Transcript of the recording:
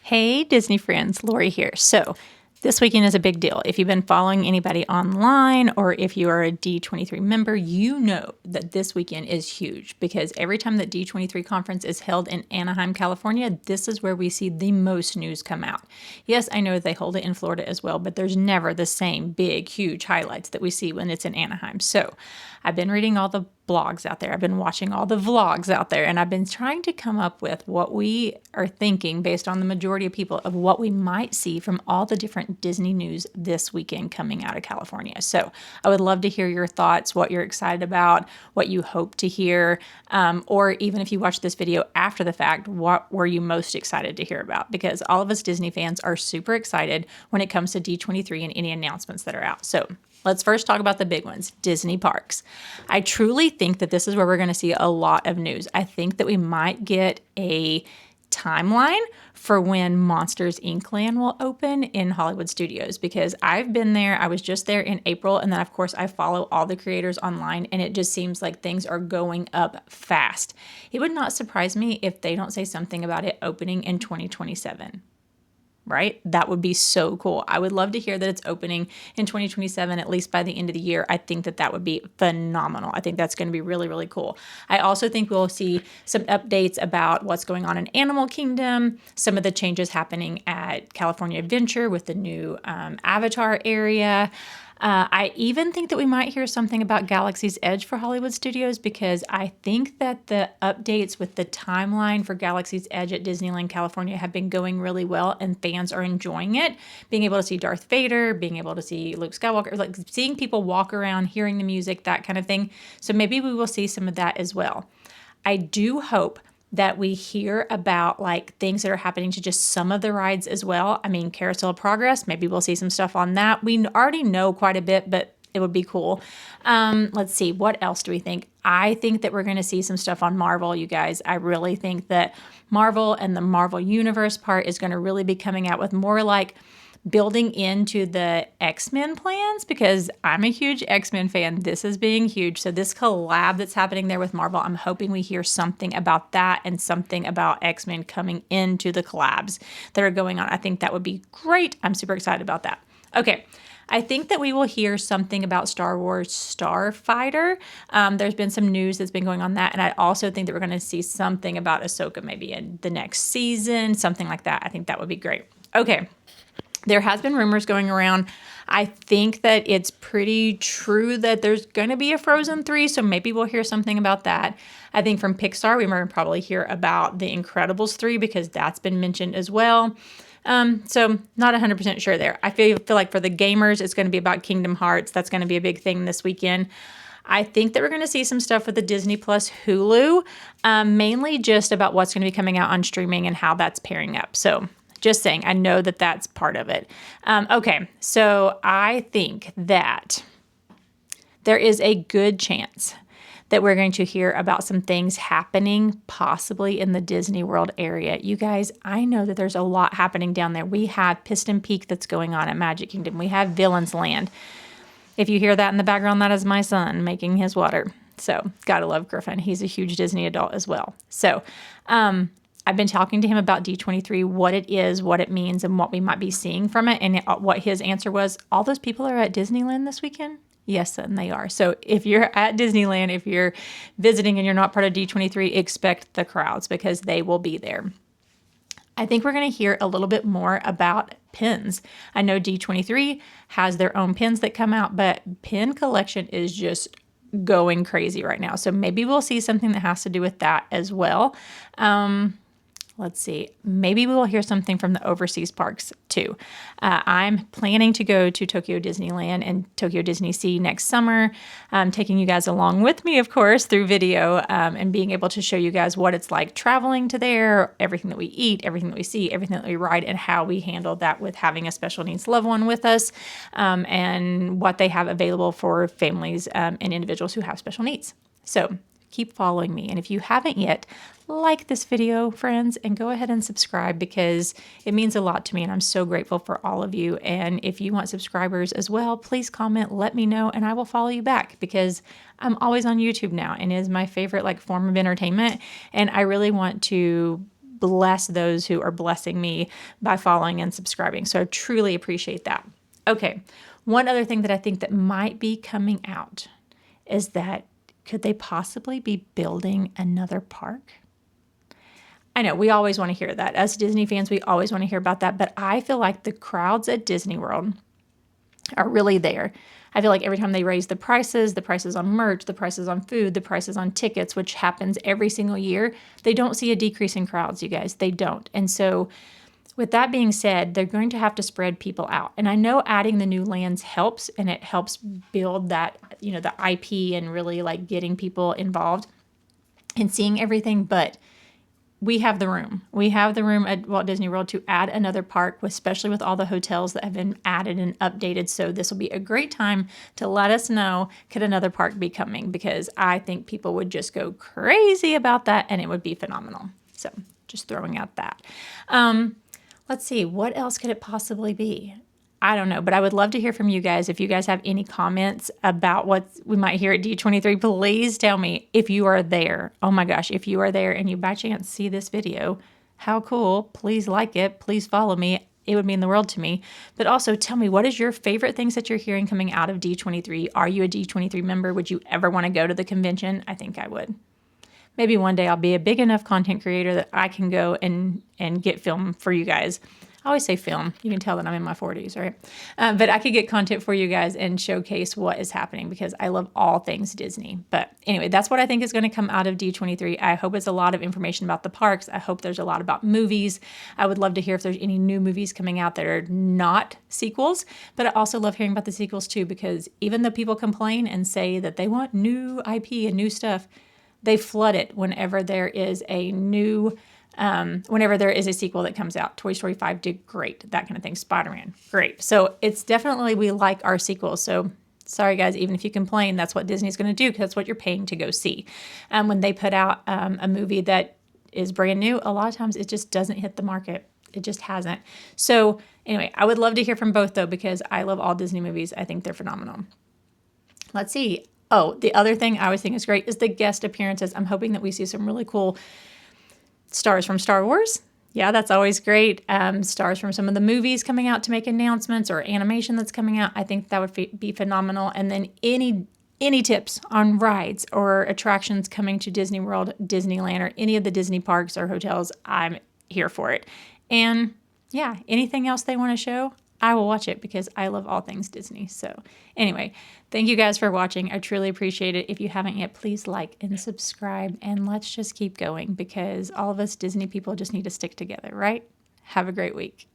Hey, Disney friends, Lori here. So, this weekend is a big deal. If you've been following anybody online or if you are a D23 member, you know that this weekend is huge because every time that D23 conference is held in Anaheim, California, this is where we see the most news come out. Yes, I know they hold it in Florida as well, but there's never the same big, huge highlights that we see when it's in Anaheim. So, I've been reading all the blogs out there. I've been watching all the vlogs out there, and I've been trying to come up with what we are thinking based on the majority of people of what we might see from all the different Disney news this weekend coming out of California. So I would love to hear your thoughts, what you're excited about, what you hope to hear, or even if you watch this video after the fact, what were you most excited to hear about? Because all of us Disney fans are super excited when it comes to D23 and any announcements that are out. So let's first talk about the big ones, Disney parks. I truly think that this is where we're going to see a lot of news. I think that we might get a timeline for when Monsters Inc. Land will open in Hollywood Studios because I've been there. I was just there in April. And then, of course, I follow all the creators online and it just seems like things are going up fast. It would not surprise me if they don't say something about it opening in 2027. Right? That would be so cool. I would love to hear that it's opening in 2027, at least by the end of the year. I think that that would be phenomenal. I think that's going to be really, really cool. I also think we'll see some updates about what's going on in Animal Kingdom, some of the changes happening at California Adventure with the new Avatar area. I even think that we might hear something about Galaxy's Edge for Hollywood Studios because I think that the updates with the timeline for Galaxy's Edge at Disneyland California have been going really well and fans are enjoying it. Being able to see Darth Vader, being able to see Luke Skywalker, like seeing people walk around, hearing the music, that kind of thing. So maybe we will see some of that as well. I do hope that we hear about like things that are happening to just some of the rides as well. I mean, Carousel of Progress, maybe we'll see some stuff on that. We already know quite a bit, but it would be cool. Let's see, what else do we think? I think that we're going to see some stuff on Marvel, you guys. I really think that Marvel and the Marvel Universe part is going to really be coming out with more like building into the X-Men plans because I'm a huge X-Men fan. This is being huge. So this collab that's happening there with Marvel, I'm hoping we hear something about that and something about X-Men coming into the collabs that are going on. I think that would be great. I'm super excited about that. Okay. I think that we will hear something about Star Wars Starfighter. There's been some news that's been going on that. And I also think that we're going to see something about Ahsoka maybe in the next season, something like that. I think that would be great. Okay. There has been rumors going around. I think that it's pretty true that there's going to be a Frozen 3, so maybe we'll hear something about that. I think from Pixar, we might probably hear about The Incredibles 3 because that's been mentioned as well. So not 100% sure there. I feel like for the gamers, it's going to be about Kingdom Hearts. That's going to be a big thing this weekend. I think that we're going to see some stuff with the Disney Plus Hulu, mainly just about what's going to be coming out on streaming and how that's pairing up. So just saying, I know that that's part of it. Okay, so I think that there is a good chance that we're going to hear about some things happening possibly in the Disney World area. You guys, I know that there's a lot happening down there. We have Piston Peak that's going on at Magic Kingdom. We have Villains Land. If you hear that in the background, that is my son making his water. So, gotta love Griffin. He's a huge Disney adult as well. So, I've been talking to him about D23, what it is, what it means, and what we might be seeing from it. And what his answer was, all those people are at Disneyland this weekend? Yes, and they are. So if you're at Disneyland, if you're visiting and you're not part of D23, expect the crowds because they will be there. I think we're going to hear a little bit more about pins. I know D23 has their own pins that come out, but pin collection is just going crazy right now. So maybe we'll see something that has to do with that as well. Let's see. Maybe we will hear something from the overseas parks too. I'm planning to go to Tokyo Disneyland and Tokyo Disney Sea next summer. I'm taking you guys along with me, of course, through video and being able to show you guys what it's like traveling to there, everything that we eat, everything that we see, everything that we ride, and how we handle that with having a special needs loved one with us and what they have available for families and individuals who have special needs. So keep following me. And if you haven't yet, like this video, friends, and go ahead and subscribe because it means a lot to me and I'm so grateful for all of you. And if you want subscribers as well, please comment, let me know, and I will follow you back because I'm always on YouTube now and it is my favorite like form of entertainment. And I really want to bless those who are blessing me by following and subscribing. So I truly appreciate that. Okay, one other thing that I think that might be coming out is that could they possibly be building another park? I know we always want to hear that. As Disney fans, we always want to hear about that. But I feel like the crowds at Disney World are really there. I feel like every time they raise the prices on merch, the prices on food, the prices on tickets, which happens every single year, they don't see a decrease in crowds, you guys. They don't. And so with that being said, they're going to have to spread people out. And I know adding the new lands helps, and it helps build that, the IP and really like getting people involved and seeing everything. But we have the room. We have the room at Walt Disney World to add another park, especially with all the hotels that have been added and updated. So this will be a great time to let us know, could another park be coming? Because I think people would just go crazy about that, and it would be phenomenal. So just throwing out that. Let's see, what else could it possibly be? I don't know, but I would love to hear from you guys. If you guys have any comments about what we might hear at D23, please tell me if you are there. Oh my gosh, if you are there and you by chance see this video, how cool. Please like it. Please follow me. It would mean the world to me. But also tell me, what is your favorite things that you're hearing coming out of D23? Are you a D23 member? Would you ever want to go to the convention? I think I would. Maybe one day I'll be a big enough content creator that I can go and get film for you guys. I always say film. You can tell that I'm in my 40s, right? But I could get content for you guys and showcase what is happening because I love all things Disney. But anyway, that's what I think is going to come out of D23. I hope it's a lot of information about the parks. I hope there's a lot about movies. I would love to hear if there's any new movies coming out that are not sequels. But I also love hearing about the sequels too, because even though people complain and say that they want new IP and new stuff, they flood it whenever there is a new whenever there is a sequel that comes out. Toy Story 5 did great, that kind of thing. Spider-Man, great. So it's definitely, we like our sequels. So sorry guys, even if you complain, that's what Disney's going to do because that's what you're paying to go see. When they put out a movie that is brand new, a lot of times it just doesn't hit the market. It just hasn't. So anyway, I would love to hear from both though, because I love all Disney movies. I think they're phenomenal. Let's see. Oh, the other thing I always think is great is the guest appearances. I'm hoping that we see some really cool stars from Star Wars. Yeah, that's always great. Stars from some of the movies coming out to make announcements or animation that's coming out. I think that would be phenomenal. And then any tips on rides or attractions coming to Disney World, Disneyland, or any of the Disney parks or hotels, I'm here for it. And yeah, anything else they want to show, I will watch it because I love all things Disney. So anyway, thank you guys for watching. I truly appreciate it. If you haven't yet, please like and subscribe, and let's just keep going because all of us Disney people just need to stick together, right? Have a great week.